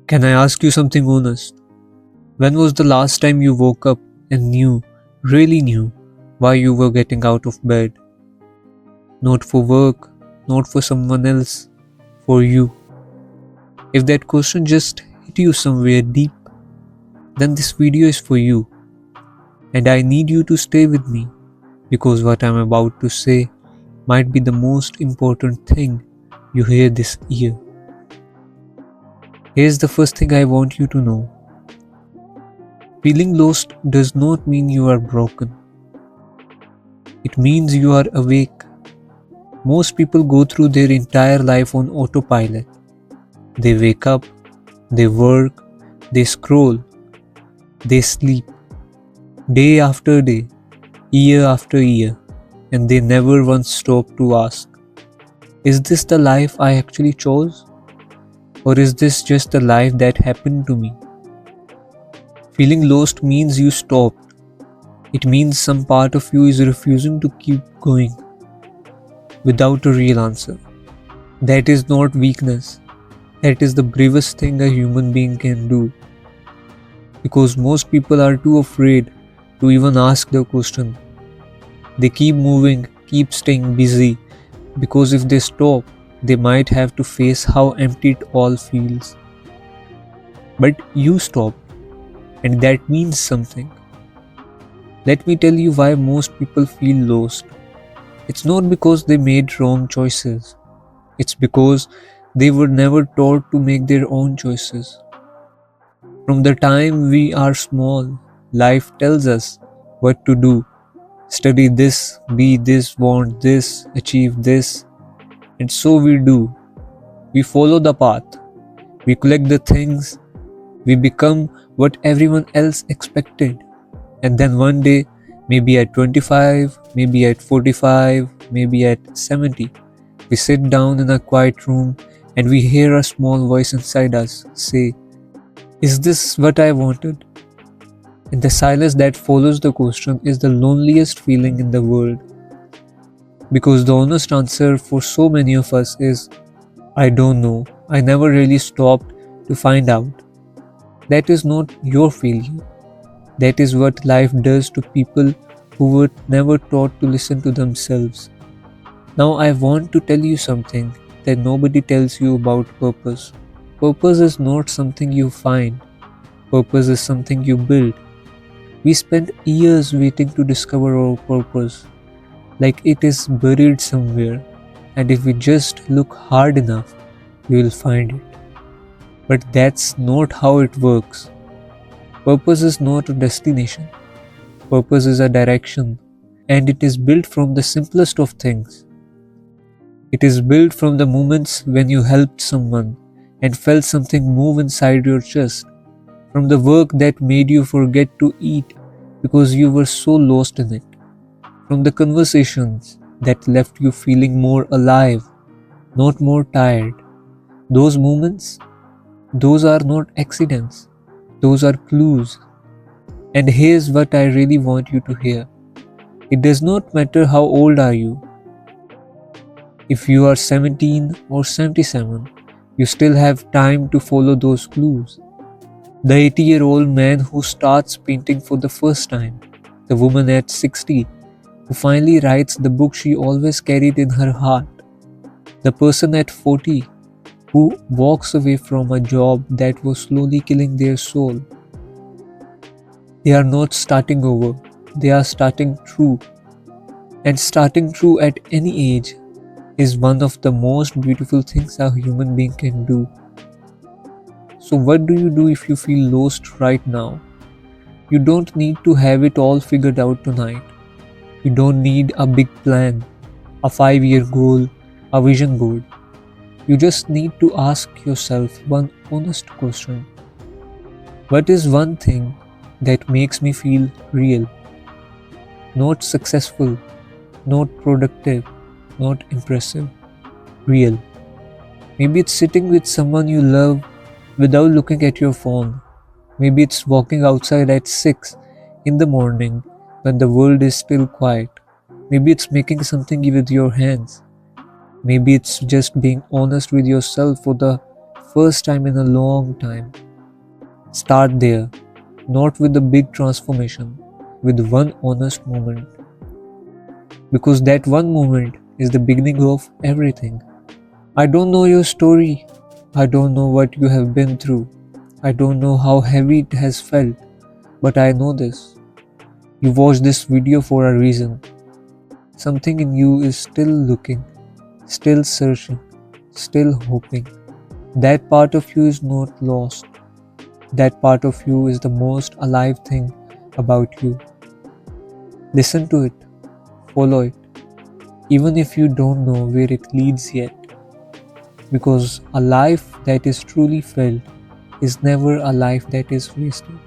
Can I ask you something honest? When was the last time you woke up and knew, really knew, why you were getting out of bed? Not for work, not for someone else, for you. If that question just hit you somewhere deep, then this video is for you. And I need you to stay with me because what I'm about to say might be the most important thing you hear this year. Here's the first thing I want you to know. Feeling lost does not mean you are broken. It means you are awake. Most people go through their entire life on autopilot. They wake up, they work, they scroll, they sleep, day after day, year after year, and they never once stop to ask, is this the life I actually chose? Or is this just the life that happened to me? Feeling lost means you stopped. It means some part of you is refusing to keep going without a real answer. That is not weakness. That is the bravest thing a human being can do. Because most people are too afraid to even ask the question. They keep moving, keep staying busy, because if they stop, they might have to face how empty it all feels. But you stopped, and that means something. Let me tell you why most people feel lost. It's not because they made wrong choices. It's because they were never taught to make their own choices. From the time we are small, life tells us what to do. Study this, be this, want this, achieve this. And so we do. We follow the path. We collect the things. We become what everyone else expected. And then one day, maybe at 25, maybe at 45, maybe at 70, we sit down in a quiet room and we hear a small voice inside us say, is this what I wanted? And the silence that follows the question is the loneliest feeling in the world. Because the honest answer for so many of us is, I don't know. I never really stopped to find out. That is not your failure. That is what life does to people who were never taught to listen to themselves. Now I want to tell you something that nobody tells you about purpose. Purpose is not something you find. Purpose is something you build. We spend years waiting to discover our purpose, like it is buried somewhere, and if we just look hard enough, we will find it. But that's not how it works. Purpose is not a destination. Purpose is a direction, and it is built from the simplest of things. It is built from the moments when you helped someone and felt something move inside your chest, from the work that made you forget to eat because you were so lost in it, from the conversations that left you feeling more alive, not more tired. Those moments, those are not accidents, those are clues. And here's what I really want you to hear. It does not matter how old are you. If you are 17 or 77, you still have time to follow those clues. The 80-year-old man who starts painting for the first time, the woman at 60 who finally writes the book she always carried in her heart, the person at 40 who walks away from a job that was slowly killing their soul. They are not starting over, they are starting true. And starting true at any age is one of the most beautiful things a human being can do. So what do you do if you feel lost right now? You don't need to have it all figured out tonight. You don't need a big plan, a 5-year goal, a vision board. You just need to ask yourself one honest question. What is one thing that makes me feel real? Not successful, not productive, not impressive. Real. Maybe it's sitting with someone you love without looking at your phone. Maybe it's walking outside at 6 in the morning when the world is still quiet. Maybe it's making something with your hands. Maybe it's just being honest with yourself for the first time in a long time. Start there, not with a big transformation, with one honest moment. Because that one moment is the beginning of everything. I don't know your story. I don't know what you have been through. I don't know how heavy it has felt. But I know this. You watched this video for a reason. Something in you is still looking, still searching, still hoping. That part of you is not lost. That part of you is the most alive thing about you. Listen to it, follow it, even if you don't know where it leads yet. Because a life that is truly felt is never a life that is wasted.